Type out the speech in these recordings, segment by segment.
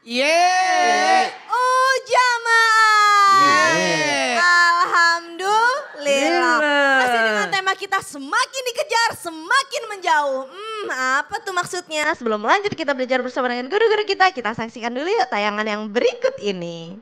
Yeay. Oh jamaah. Yeay. Alhamdulillah. Masih dengan tema kita semakin dikejar, semakin menjauh. Apa tuh maksudnya? Sebelum lanjut kita belajar bersama dengan guru-guru kita saksikan dulu yuk tayangan yang berikut ini.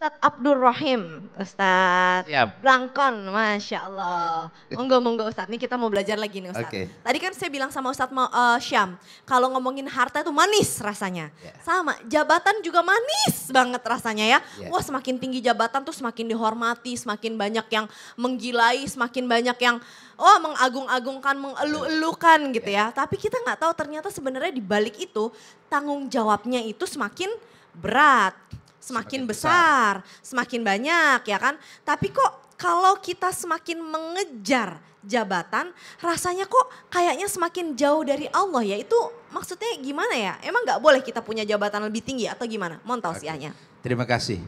Ustadz Abdul Rahim, Ustadz Blangkon, Masya Allah. Monggo Ustadz, nih kita mau belajar lagi nih Ustadz. Okay. Tadi kan saya bilang sama Ustadz Syam, kalau ngomongin harta itu manis rasanya. Sama, jabatan juga manis banget rasanya ya. Wah semakin tinggi jabatan tuh semakin dihormati, semakin banyak yang menggilai, semakin banyak yang mengagung-agungkan, mengelu-elukan gitu ya. Tapi kita nggak tahu ternyata sebenarnya di balik itu tanggung jawabnya itu semakin berat. Semakin besar, semakin banyak ya kan. Tapi kok kalau kita semakin mengejar jabatan rasanya kok kayaknya semakin jauh dari Allah ya. Itu maksudnya gimana ya? Emang gak boleh kita punya jabatan lebih tinggi atau gimana? Mohon tausiahnya. Terima kasih.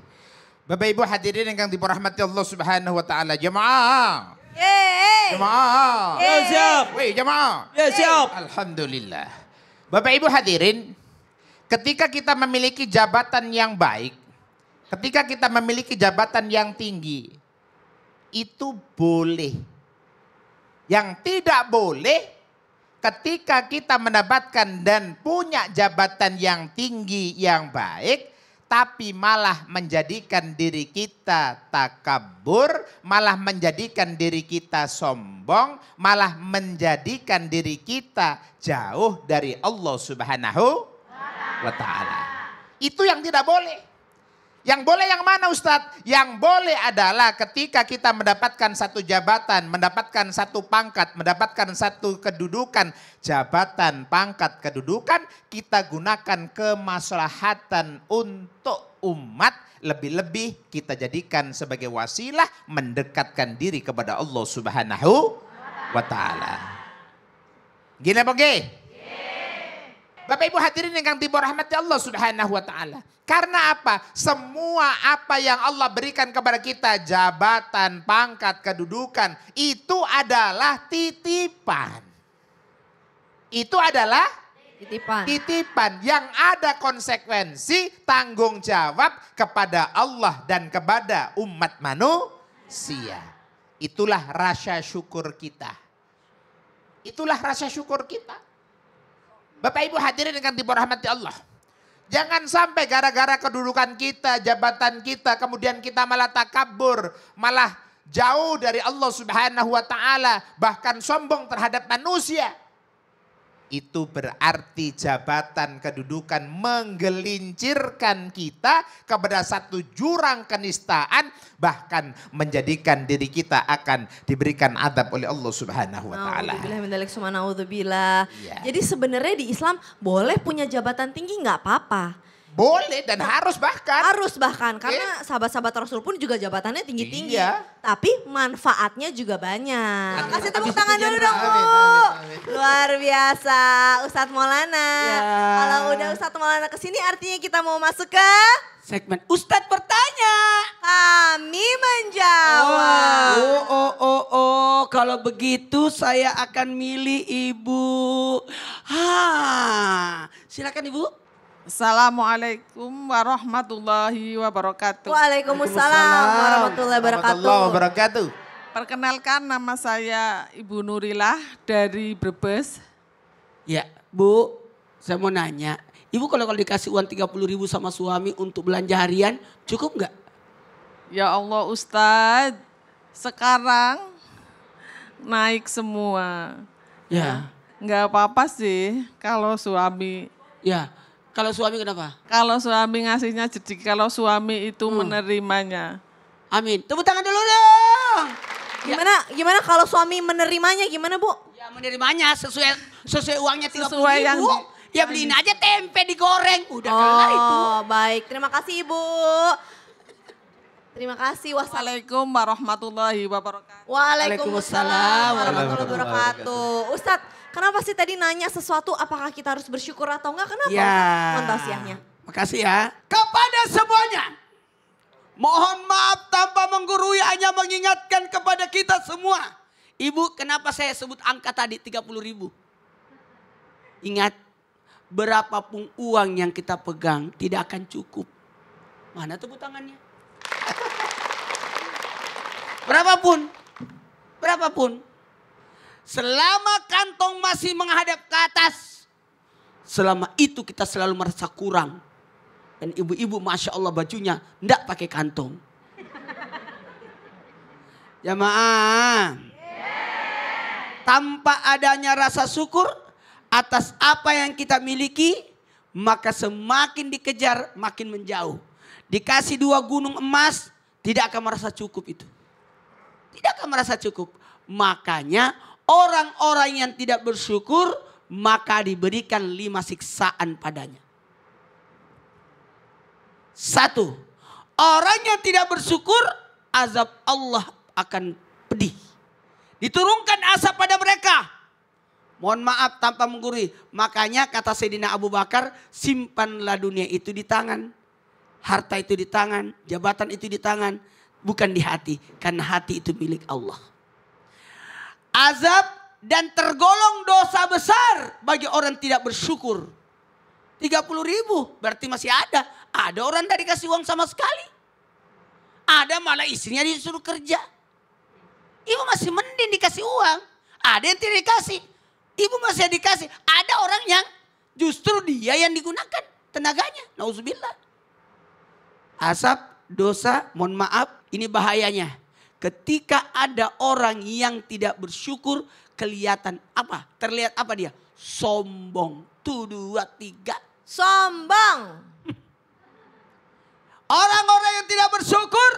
Bapak Ibu hadirin yang dirahmati Allah Subhanahu wa taala. Jemaah. Yeay. Jemaah. Ya siap. Wih, jemaah. Ya siap. Alhamdulillah. Bapak Ibu hadirin, ketika kita memiliki jabatan yang baik, ketika kita memiliki jabatan yang tinggi, itu boleh. Yang tidak boleh, ketika kita mendapatkan dan punya jabatan yang tinggi, yang baik, tapi malah menjadikan diri kita takabur, malah menjadikan diri kita sombong, malah menjadikan diri kita jauh dari Allah Subhanahu wa Ta'ala. Itu yang tidak boleh. Yang boleh yang mana Ustadz? Yang boleh adalah ketika kita mendapatkan satu jabatan, mendapatkan satu pangkat, mendapatkan satu kedudukan. Jabatan, pangkat, kedudukan kita gunakan kemaslahatan untuk umat. Lebih-lebih kita jadikan sebagai wasilah mendekatkan diri kepada Allah Subhanahu wa Ta'ala. Gini apa gini? Bapak Ibu hadirin yang dirahmati Allah Subhanahu wa Ta'ala. Karena apa? Semua apa yang Allah berikan kepada kita, jabatan, pangkat, kedudukan, itu adalah titipan. Itu adalah titipan yang ada konsekuensi tanggung jawab kepada Allah dan kepada umat manusia. Itulah rasa syukur kita. Itulah rasa syukur kita. Bapak Ibu hadirin yang dirahmati Allah. Jangan sampai gara-gara kedudukan kita, jabatan kita, kemudian kita malah takabur, malah jauh dari Allah Subhanahu wa Ta'ala, bahkan sombong terhadap manusia. Itu berarti jabatan kedudukan menggelincirkan kita kepada satu jurang kenistaan, bahkan menjadikan diri kita akan diberikan adab oleh Allah Subhanahu wa Ta'ala. Jadi sebenarnya di Islam boleh punya jabatan tinggi nggak apa-apa. Boleh dan harus bahkan. Harus bahkan karena sahabat-sahabat Rasul pun juga jabatannya tinggi-tinggi. Iya. Tapi manfaatnya juga banyak. Amin. Kasih tepuk Habis tangan itu dulu jangan- dong Bu. Amin. Luar biasa Ustadz Maulana. Ya. Kalau udah Ustadz Maulana kesini artinya kita mau masuk ke Segmen Ustadz bertanya. Kami menjawab. Kalau begitu saya akan milih Ibu. Silakan Ibu. Assalamualaikum warahmatullahi wabarakatuh. Waalaikumsalam warahmatullahi wabarakatuh. Perkenalkan nama saya Ibu Nurilah dari Brebes. Ya Bu, saya mau nanya. Ibu kalau dikasih uang 30.000 sama suami untuk belanja harian cukup nggak? Ya Allah Ustadz, sekarang naik semua. Ya. Nggak apa-apa sih kalau suami. Ya. Kalau suami kenapa? Kalau suami ngasihnya jadi kalau suami itu menerimanya. Amin. Tepuk tangan dulu dong. Gimana kalau suami menerimanya gimana Bu? Ya menerimanya sesuai uangnya 30.000. Sesuai yang ya beliin aja tempe digoreng. Udah kelar itu. Baik, terima kasih Ibu. Terima kasih. Assalamualaikum warahmatullahi wabarakatuh. Waalaikumsalam warahmatullahi wabarakatuh. Ustadz, Kenapa sih tadi nanya sesuatu apakah kita harus bersyukur atau enggak? Kenapa Ya. Montasiahnya? Makasih ya. Kepada semuanya. Mohon maaf tanpa menggurui, hanya mengingatkan kepada kita semua. Ibu, kenapa saya sebut angka tadi 30.000? Ingat, berapapun uang yang kita pegang tidak akan cukup. Mana tepuk tangannya? Berapapun. Selama kantong masih menghadap ke atas, selama itu kita selalu merasa kurang. Dan ibu-ibu Masya Allah bajunya enggak pakai kantong. Jamaah. Tanpa adanya rasa syukur atas apa yang kita miliki, maka semakin dikejar makin menjauh. Dikasih 2 gunung emas, tidak akan merasa cukup itu. Tidak akan merasa cukup. Makanya orang-orang yang tidak bersyukur maka diberikan 5 siksaan padanya. 1. Orang yang tidak bersyukur azab Allah akan pedih. Diturunkan asap pada mereka. Mohon maaf tanpa menggurui. Makanya kata Sayyidina Abu Bakar, simpanlah dunia itu di tangan. Harta itu di tangan, jabatan itu di tangan. Bukan di hati, karena hati itu milik Allah. Azab dan tergolong dosa besar bagi orang tidak bersyukur. 30.000 berarti masih ada. Ada orang tidak dikasih uang sama sekali. Ada malah istrinya disuruh kerja. Ibu masih mending dikasih uang. Ada yang tidak dikasih. Ibu masih dikasih. Ada orang yang justru dia yang digunakan tenaganya. Nauzubillah. Asap, dosa, mohon maaf. Ini bahayanya. Ketika ada orang yang tidak bersyukur, kelihatan apa? Terlihat apa dia? Sombong. 1, 2, 3. Sombong. Orang-orang yang tidak bersyukur,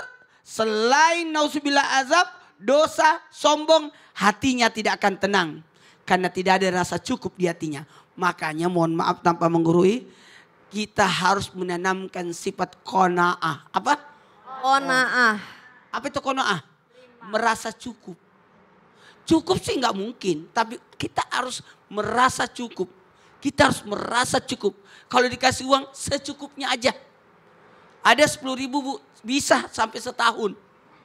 selain nauzubillah azab, dosa, sombong, hatinya tidak akan tenang. Karena tidak ada rasa cukup di hatinya. Makanya mohon maaf tanpa menggurui, kita harus menanamkan sifat qanaah. Apa? Qanaah. Apa itu qanaah? Merasa cukup. Cukup sih nggak mungkin, tapi kita harus merasa cukup. Kita harus merasa cukup. Kalau dikasih uang secukupnya aja. Ada 10.000 bu, bisa sampai setahun.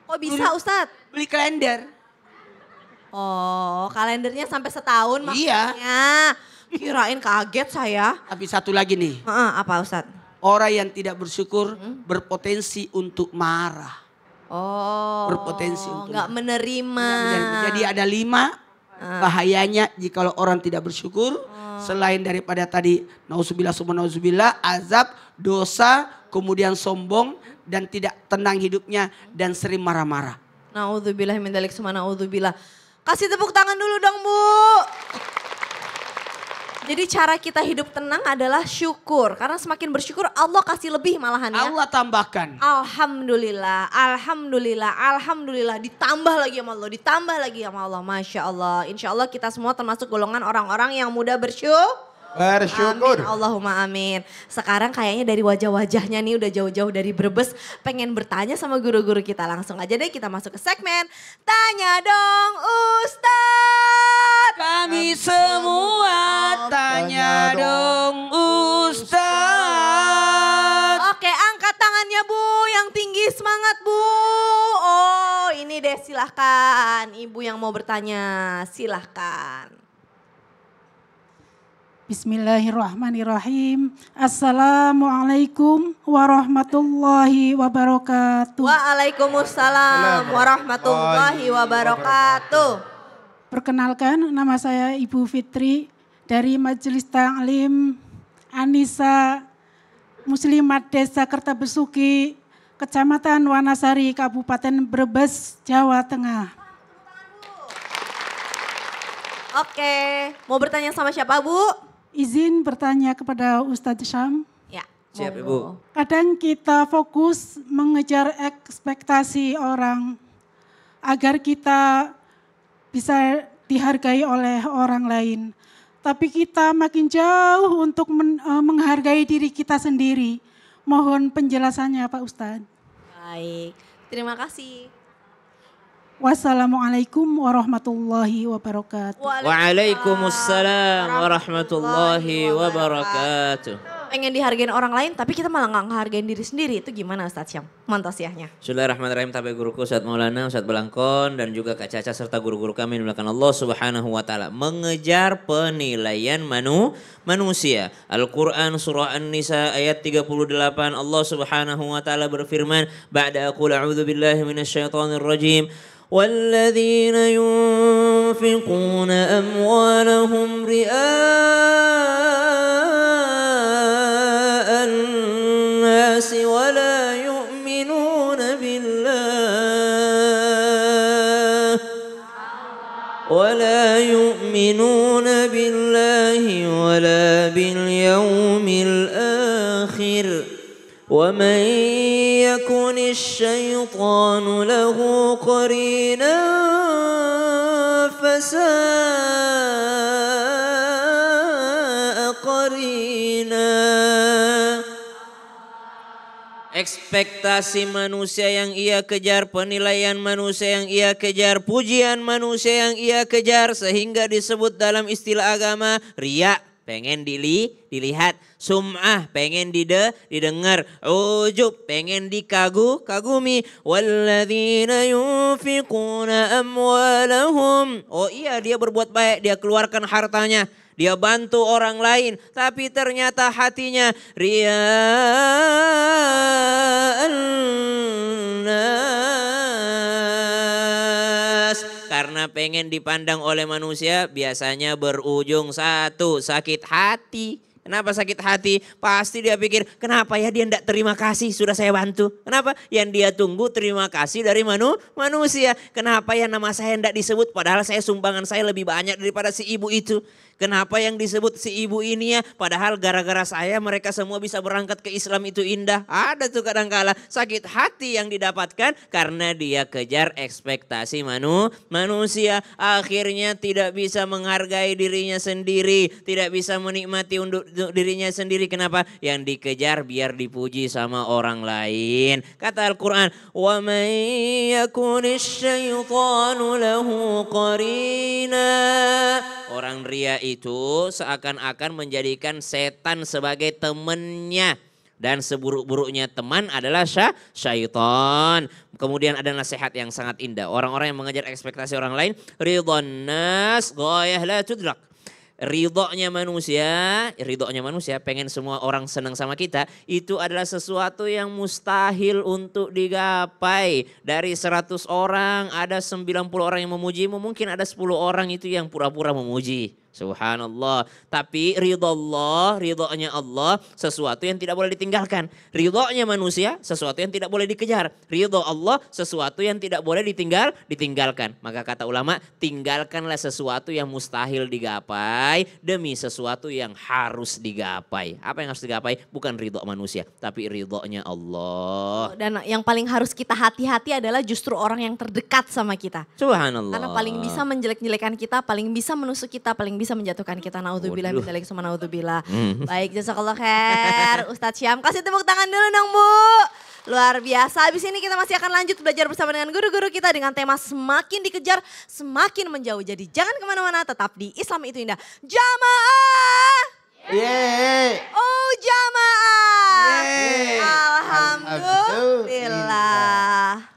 Oh bisa Ustadz? Beli kalender. Oh kalendernya sampai setahun Iya. maksudnya. Kirain kaget saya. Tapi satu lagi nih. Apa Ustadz? Orang yang tidak bersyukur berpotensi untuk marah. Oh. Berpotensi untuk nggak menerima. Jadi ada 5 bahayanya jika orang tidak bersyukur. Selain daripada tadi nauzubillah summa nauzubillah, azab, dosa, kemudian sombong dan tidak tenang hidupnya dan sering marah-marah. Naudzubillah min dzalik summa naudzubillah. Kasih tepuk tangan dulu dong Bu. Jadi cara kita hidup tenang adalah syukur. Karena semakin bersyukur Allah kasih lebih malahan ya. Allah tambahkan. Alhamdulillah, alhamdulillah, alhamdulillah. Ditambah lagi sama Allah, ditambah lagi sama Allah. Masya Allah. Insya Allah kita semua termasuk golongan orang-orang yang mudah bersyukur. Bersyukur. Amin, Allahumma amin. Sekarang kayaknya dari wajah-wajahnya nih udah jauh-jauh dari Brebes. Pengen bertanya sama guru-guru kita. Langsung aja deh kita masuk ke segmen Tanya Dong Ustadz. Kami semua tanya dong Ustaz. Oke, angkat tangannya Bu, yang tinggi semangat Bu. Oh, ini deh silahkan. Ibu yang mau bertanya, silahkan. Bismillahirrahmanirrahim. Assalamualaikum warahmatullahi wabarakatuh. Waalaikumsalam warahmatullahi wabarakatuh. Perkenalkan, nama saya Ibu Fitri dari Majelis Ta'lim Anisa Muslimat Desa Kertabesuki, Kecamatan Wanasari, Kabupaten Brebes, Jawa Tengah. Oke, mau bertanya sama siapa Bu? Izin bertanya kepada Ustadz Syam. Ya, Siap, monggo. Ibu. Kadang kita fokus mengejar ekspektasi orang agar kita bisa dihargai oleh orang lain. Tapi kita makin jauh untuk menghargai diri kita sendiri. Mohon penjelasannya Pak Ustadz. Baik, terima kasih. Wassalamualaikum warahmatullahi wabarakatuh. Waalaikumsalam warahmatullahi wabarakatuh. Pengen dihargain orang lain tapi kita malah nggak ngehargain diri sendiri. Itu gimana Ustadz Syam? Mantasiahnya. Bismillahirrahmanirrahim. Tabe guruku Ustadz Maulana, Ustadz Belangkon dan juga Kak Caca serta guru-guru kami dimulakan Allah Subhanahu wa taala. Mengejar penilaian manusia. Al-Qur'an surah An-Nisa ayat 38 Allah Subhanahu wa taala berfirman, "Ba'da aqul a'udzu billahi minasyaitonir rajim." والذين ينفقون أموالهم رئاء الناس ولا يؤمنون بالله ولا باليوم الآخر ومن يكن الشيطان له قرينا فساء قرينا. Ekspektasi manusia yang ia kejar, penilaian manusia yang ia kejar, pujian manusia yang ia kejar, sehingga disebut dalam istilah agama riya, pengen dilihat, sum'ah pengen didengar, ujub pengen dikagumi. Walladzina yunfiquna amwalahum, oh iya dia berbuat baik, dia keluarkan hartanya, dia bantu orang lain, tapi ternyata hatinya riya'an nas. Karena pengen dipandang oleh manusia biasanya berujung satu, sakit hati. Kenapa sakit hati? Pasti dia pikir, kenapa ya dia tidak terima kasih sudah saya bantu. Kenapa? Yang dia tunggu terima kasih dari manusia. Kenapa ya nama saya tidak disebut padahal saya sumbangan saya lebih banyak daripada si ibu itu. Kenapa yang disebut si ibu ini ya? Padahal gara-gara saya mereka semua bisa berangkat ke Islam itu indah. Ada tuh kadang-kala sakit hati yang didapatkan karena dia kejar ekspektasi manusia. Akhirnya tidak bisa menghargai dirinya sendiri. Tidak bisa menikmati untuk dirinya sendiri. Kenapa? Yang dikejar biar dipuji sama orang lain. Kata Al-Quran, وَمَنْ يَكُنِ الشَّيْطَانُ لَهُ قَرِينًا. Orang ria itu seakan-akan menjadikan setan sebagai temannya. Dan seburuk-buruknya teman adalah syaitan. Kemudian ada nasihat yang sangat indah. Orang-orang yang mengejar ekspektasi orang lain. Ridwan nas ghayah la tudrak. Ridhonya manusia pengen semua orang senang sama kita, itu adalah sesuatu yang mustahil untuk digapai. Dari 100 orang ada 90 orang yang memujimu, mungkin ada 10 orang itu yang pura-pura memuji. Subhanallah. Tapi ridhonya Allah sesuatu yang tidak boleh ditinggalkan. Ridhonya manusia sesuatu yang tidak boleh dikejar. Ridho Allah sesuatu yang tidak boleh ditinggalkan. Maka kata ulama, tinggalkanlah sesuatu yang mustahil digapai demi sesuatu yang harus digapai. Apa yang harus digapai? Bukan ridho manusia, tapi ridhonya Allah. Dan yang paling harus kita hati-hati adalah justru orang yang terdekat sama kita. Subhanallah. Karena paling bisa menjelek-jelekan kita, paling bisa menusuk kita, paling bisa menjatuhkan kita. Naudzubillah min dzalik summa naudzubillah. Baik, jazakallah khair Ustadz Syam. Kasih tepuk tangan dulu dong Bu. Luar biasa. Habis ini kita masih akan lanjut belajar bersama dengan guru-guru kita dengan tema semakin dikejar semakin menjauh. Jadi jangan kemana-mana, tetap di Islam itu indah. Jamaah. Yeay. Oh jamaah. Yeay. Alhamdulillah.